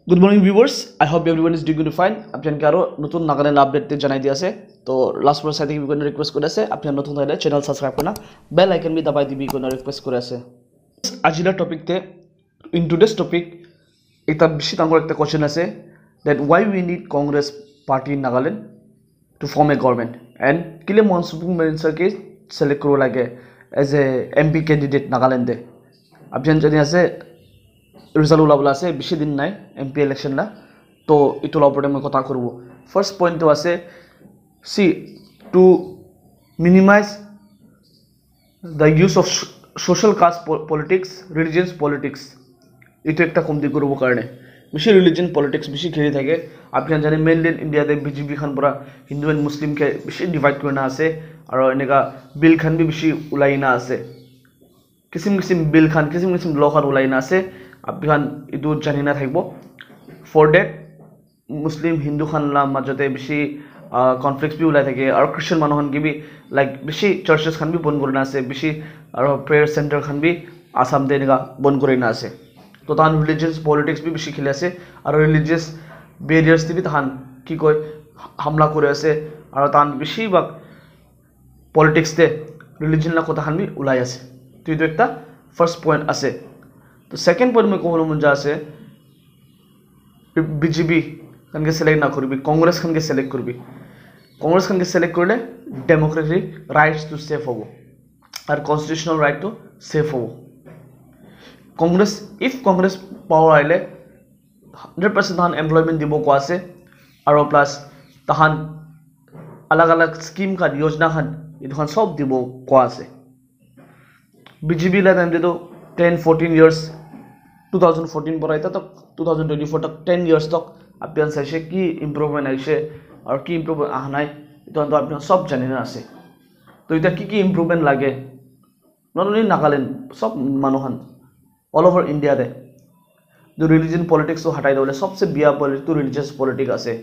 Good morning viewers. I hope everyone is doing fine. আপনাকে আরো নতুন নাগাল্যান্ড আপডেট জানাই দি আছে তো লাস্ট পর সাইতে বিকন রিকোয়েস্ট করে আছে আপনি নতুন হলে চ্যানেল সাবস্ক্রাইব করনা বেল আইকন বি দবাই দিবি কোন রিকোয়েস্ট করে আছে আজিলা টপিক তে ইন টুডেস টপিক একটা বেশি ডাঙর একটা কোশ্চেন আছে that why we need Congress party in Nagaland to form a government and কিলে মনসুপুং মিনিস্টার কে সিলেক্ট করো লাগে as a MP candidate Nagaland আপনি জানি আছে রিজাল্ট ওলাবলা আছে বেশি দিন নাই এমপি ইলেকশন না তো ইটোলা উপরে মই কথা করব ফার্স্ট পয়েন্ট তো আছে see to minimize the use of social caste politics religious politics এটা একটা কমতি করব কারণে বেশি রিলিজিয়ান পলিটিক্স বেশি খেলি থাকে আপনি জানেন মেইনলি ইন্ডিয়াতে বিজেপি খান পুরা হিন্দু এন্ড মুসলিম কে বেশি ডিভাইড করে না আছে আর এনেকা বিল খান বি বেশি উলাই না আছে কিসিম বিল খান কিসিম ল খান উলাই না আছে আপনার ইটো জানি না থাকব ফর ডেট মুসলিম হিন্দু খানলা মাজতে বেশি কনফ্লিক্টস বি ওলাই থাকে আর খ্রিস্টান মানুষ কি বি লাইক বেশি চার্চেস খান বি বন্ধ করে না আছে বেশি আর প্রেয়ার সেন্টার খান বি আসাম দে এনেকা বন্ধ করে না আছে তো তাহান রিলিজিয়াস পলিটিক্স বি বেশি খেলে আছে আর রিলিজিয়াস বেরিয়ার্স বি তাহান কি কয় হামলা করে আছে আর তাহান বেশিরভাগ পলিটিক্স দে রিলিজিয়ান কথা খান বি ওলাই আছে তো এটা একটা ফার্স্ট পয়েন্ট আছে तो सेकेंड पॉइंट में कहूँ मुझे से बीजेपी खान के सिलेक्ट ना करबी कांग्रेस खान के सिलेक्ट करबी कांग्रेस खान के सिलेक्ट करले डेमोक्रेटिक राइट्स टू सेफ हो और कॉन्स्टिट्यूशनल राइट टू सेफ हो कांग्रेस इफ कांग्रेस पावर आइले 100% तहान एम्प्लॉयमेंट दिबो को आसे और प्लस तहान अलग अलग स्कीम का योजना खान इधर सब दिबो को आसे बीजेपी ला टाइम दे तो 10-14 years 2014 पर आया तक 2024 तक 10 years तक अपियन से की इम्प्रूवमेंट आइसे और की इम्प्रूवमेंट आना तो आप सब जाने ना आसे तो इतना की इम्प्रूवमेंट लगे नट ओनली नागालैंड सब मानुहान ऑल ओवर इंडिया दे जो रिलीजन पॉलिटिक्स तो हटाई दे सबसे बिया पॉलिटिक्स तो रिलीजियस पॉलिटिक्स आसे